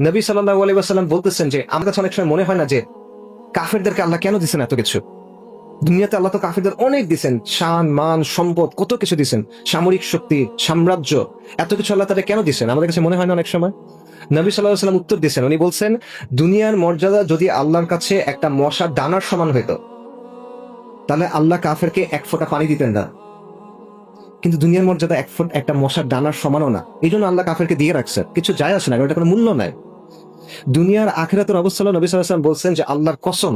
নবী সাল্লাল্লাহু আলাইহি ওয়াসাল্লাম বলতেছেন যে আমার কাছে অনেক সময় মনে হয় না যে কাফেরদেরকে আল্লাহ কেন দিচ্ছেন এত কিছু। দুনিয়াতে আল্লাহ তো কাফেরদের অনেক দিচ্ছেন, শান মান সম্পদ কত কিছু দিচ্ছেন, সামরিক শক্তি সাম্রাজ্য, এত কিছু আল্লাহ তাদের কেন দিচ্ছেন আমাদের কাছে মনে হয় না অনেক সময়। নবী সাল্লাল্লাহু আলাইহি ওয়াসাল্লাম উত্তর দিচ্ছেন, উনি বলছেন দুনিয়ার মর্যাদা যদি আল্লাহর কাছে একটা মশার দানার সমান হইতো তাহলে আল্লাহ কাফেরকে এক ফোঁটা পানি দিতেন না। কিন্তু দুনিয়ার মর্যাদা একটা মশার দানার সমানও না, এই জন্য আল্লাহ কাফেরকে দিয়ে রাখছেন, কিছু যায় আসে না, এটা কোনো মূল্য নাই। দুনিয়ার আখিরাতের অবস্থা হলো, নবী সাল্লাল্লাহু আলাইহি ওয়াসাল্লাম বলছেন যে আল্লাহর কসম,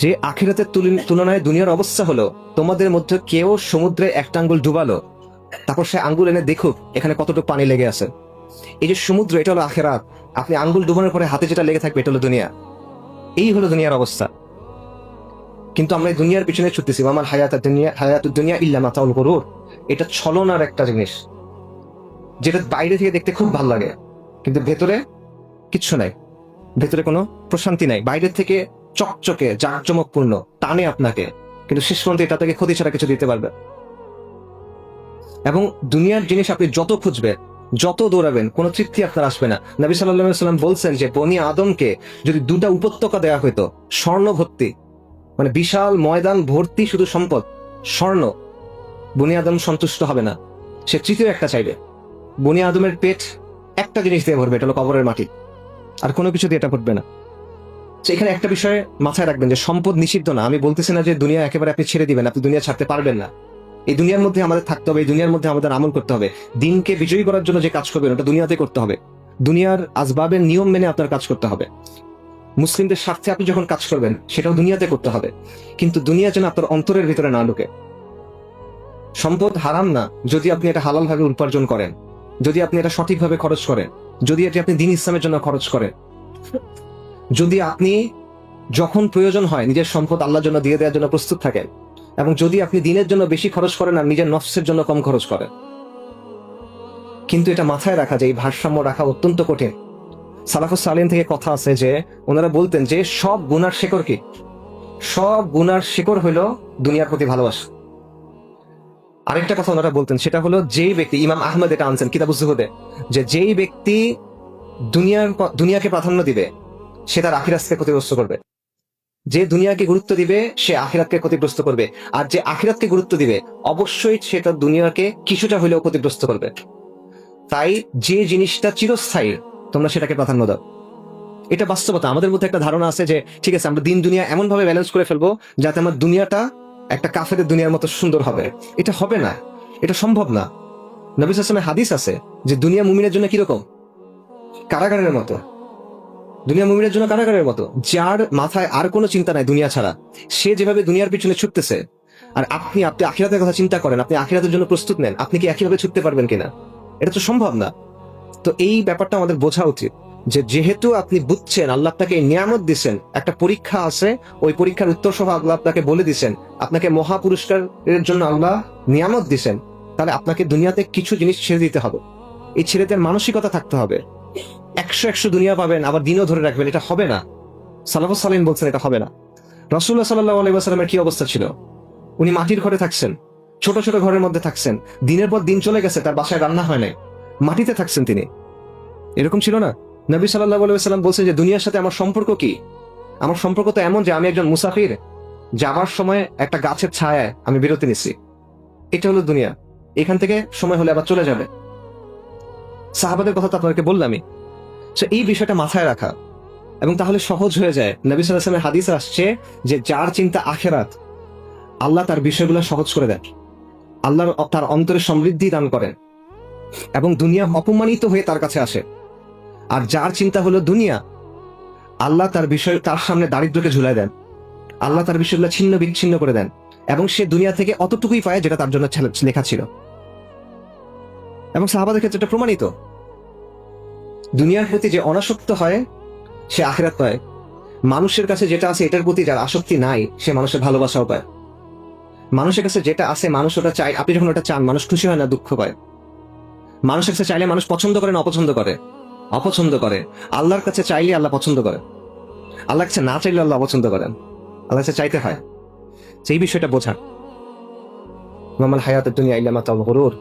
যে আখিরাতের তুলনায় দুনিয়ার অবস্থা হলো তোমাদের মধ্যে কেউ সমুদ্রে একটা আঙ্গুল ডুবালো, তারপর সে আঙ্গুল এনে দেখুক এখানে কতটুকু পানি লেগে আছে। এই যে সমুদ্র, এটা হলো আখিরাত। আপনি আঙ্গুল ডুবানোর পরে হাতে যেটা লেগে থাকবে এটা হলো দুনিয়া। এই হলো দুনিয়ার অবস্থা। কিন্তু আমরা এই দুনিয়ার পিছনে ছুটতেছি, আমার হায়াতুদ দুনিয়া ইল্লা মাতাউল গুরুর। এটা ছলনার একটা জিনিস, যেটা বাইরে থেকে দেখতে খুব ভালো লাগে কিন্তু ভেতরে কিচ্ছু নাই, ভেতরে কোনো প্রশান্তি নাই। বাইরের থেকে চকচকে জাঁকজমকপূর্ণ, টানে আপনাকে, কিন্তু শেষ পর্যন্ত এটা থেকে ক্ষতি ছাড়া কিছু দিতে পারবে। এবং দুনিয়ার জিনিস আপনি যত খুঁজবেন, যত দৌড়াবেন, কোনো তৃপ্তি আপনার আসবে না। নবী সাল্লাল্লাহু আলাইহি ওয়াসাল্লাম বলছেন যে বনি আদমকে যদি দুটা উপত্যকা দেওয়া হইতো স্বর্ণ ভর্তি, মানে বিশাল ময়দান ভর্তি শুধু সম্পদ স্বর্ণ, বনি আদম সন্তুষ্ট হবে না, সে তৃতীয় একটা চাইবে। বনি আদমের পেট একটা জিনিস দিয়ে ভরবে, এটা হলো কবরের মাটি, আর কোনো কিছু দিয়ে এটা ভরবে না। এখানে একটা বিষয় মাথায় রাখবেন যে সম্পদ নিষিদ্ধ না। আমি বলতেছি না যে দুনিয়া একেবারে আপনি ছেড়ে দিবেন, আপনি দুনিয়া ছাড়তে পারবেন না। এই দুনিয়ার মধ্যে আমাদের থাকতে হবে, এই দুনিয়ার মধ্যে আমাদের আমল করতে হবে। দিনকে বিজয়ী করার জন্য যে কাজ করবেন ওটা দুনিয়াতে করতে হবে, দুনিয়ার আসবাবের নিয়ম মেনে আপনার কাজ করতে হবে। মুসলিমদের স্বার্থে আপনি যখন কাজ করবেন সেটাও দুনিয়াতে করতে হবে, কিন্তু দুনিয়া যেন আপনার অন্তরের ভিতরে না ঢুকে। সম্পদ হারাম না যদি আপনি এটা হালাল ভাবে উপার্জন করেন, যদি আপনি এটা সঠিকভাবে খরচ করেন, যদি এটি আপনি দ্বীন ইসলামের জন্য খরচ করেন, যদি আপনি যখন প্রয়োজন হয় নিজের সম্পদ আল্লাহর জন্য দিয়ে দেওয়ার জন্য প্রস্তুত থাকেন, এবং যদি আপনি দিনের জন্য বেশি খরচ করেন আর নিজের নফসের জন্য কম খরচ করেন। কিন্তু এটা মাথায় রাখা যে এই ভারসাম্য রাখা অত্যন্ত কঠিন। সালাফুস সালিহিন থেকে কথা আছে যে ওনারা বলতেন যে সব গুনার শেকড় কি? সব গুনার শেকড় হইল দুনিয়ার প্রতি ভালোবাসা। আরেকটা কথা ওনারা বলতেন, সেটা হলো যেই ব্যক্তি, ইমাম আহমদ এটা আনছেন কিতাবুজ জুহুদে, যে যেই ব্যক্তি দুনিয়াকে প্রাধান্য দিবে সে তার আখিরাতকে ক্ষতিগ্রস্ত করবে। যে দুনিয়াকে গুরুত্ব দিবে সে আখিরাতকে ক্ষতিগ্রস্ত করবে, আর যে আখিরাতকে গুরুত্ব দিবে অবশ্যই সে তার দুনিয়াকে কিছুটা হলেও ক্ষতিগ্রস্ত করবে। তাই যে জিনিসটা চিরস্থায়ী তোমরা সেটাকে প্রাধান্য দাও। এটা বাস্তবতা। আমাদের মধ্যে একটা ধারণা আছে যে ঠিক আছে আমরা দিন দুনিয়া এমন ভাবে ব্যালেন্স করে ফেলবো যাতে আমার দুনিয়াটা একটা কাফেরের দুনিয়ার মতো সুন্দর হবে। এটা হবে না, এটা সম্ভব না। নবী সাল্লাল্লাহু আলাইহি ওয়াসাল্লামের হাদিস আছে যে দুনিয়া মুমিনের জন্য কিরকম? কারাগারের মতো। দুনিয়া মুমিনের জন্য কারাগারের মতো। যার মাথায় আর কোনো চিন্তা নাই দুনিয়া ছাড়া, সে যেভাবে দুনিয়ার পিছনে ছুটতেছে, আর আপনি আখিরাতের কথা চিন্তা করেন, আপনি আখিরাতের জন্য প্রস্তুত নেন, আপনি কি একইভাবে ছুটতে পারবেন কিনা? এটা তো সম্ভব না। তো এই ব্যাপারটা আমাদের বোঝা উচিত যে যেহেতু আপনি বুঝছেন আল্লাহ আপনাকে নিয়ামত দিচ্ছেন, একটা পরীক্ষা আছে, ওই পরীক্ষার উত্তর সহ আল্লাহ আপনাকে বলে দিচ্ছেন, আপনাকে মহা পুরস্কারের জন্য আল্লাহ নিয়ামত দিচ্ছেন, তাহলে আপনাকে দুনিয়াতে কিছু জিনিস ছেড়ে দিতে হবে। এই ছেড়ে দেওয়ার মানসিকতা থাকতে হবে। 100 দুনিয়া পাবেন আবার দিনও ধরে রাখবেন, এটা হবে না। সালাফুস সালিহিন বলছেন এটা হবে না। রাসূলুল্লাহ সাল্লাল্লাহু আলাইহি ওয়াসাল্লামের কি অবস্থা ছিল? উনি মাটির ঘরে থাকছেন, ছোট ছোট ঘরের মধ্যে থাকছেন, দিনের পর দিন চলে গেছে, তার বাসায় রান্না হয় নাই, মাটিতে থাকছেন তিনি। এরকম ছিল না? নবী সাল্লাল্লাহু আলাইহি ওয়াসাল্লাম বলছেন যে দুনিয়ার সাথে আমার সম্পর্ক কি? আমার সম্পর্ক তো এমন যে আমি একজন মুসাফির, যাবার সময় একটা গাছের ছায়ায় আমি বিরতি নিছি। এটা হলো দুনিয়া, এখান থেকে সময় হলে আবার চলে যাবে। সাহাবাদের কথা তো আপনাদেরকে বললামই। এই বিষয়টা মাথায় রাখা, এবং তাহলে সহজ হয়ে যায়। নবী সাল্লাল্লাহু আলাইহি ওয়াসাল্লামের হাদিস আসছে যে যার চিন্তা আখিরাত, আল্লাহ তার বিষয়গুলো সহজ করে দেন, আল্লাহ তার অন্তরে সমৃদ্ধি দান করেন, এবং দুনিয়া অপমানিত হয়ে তার কাছে আসে। আর যার চিন্তা হলো দুনিয়া, আল্লাহ তার বিষয়, তার সামনে দারিদ্রকে ঝুলাই দেন, আল্লাহ তার বিষয়গুলো ছিন্ন বিচ্ছিন্ন করে দেন, এবং সে দুনিয়া থেকে অতটুকুই পায় যেটা তার জন্য লেখা ছিল। এবং সাহাবাদের ক্ষেত্রে এটা প্রমাণিত। দুনিয়ার প্রতি যে অনাসক্ত হয় সে আখিরাত পায়। মানুষের কাছে যেটা আছে এটার প্রতি যার আসক্তি নাই সে মানুষের ভালোবাসাও পায়। মানুষের কাছে যেটা আছে মানুষ ওটা চায়, আপনি যখন ওটা চান মানুষ খুশি হয় না, দুঃখ পায়। মানুষের কাছে চাইলে মানুষ পছন্দ করে না অপছন্দ করে? অপছন্দ করে। আল্লাহর কাছে চাইলে আল্লাহ পছন্দ করে, আল্লাহর কাছে না চাইলে আল্লাহ অপছন্দ করেন। আল্লাহর কাছে চাইতে হয়। সেই বিষয়টা বোঝান। মামাল হায়াতুদ দুনিয়া ইল্লা মাতাউল গুরুর।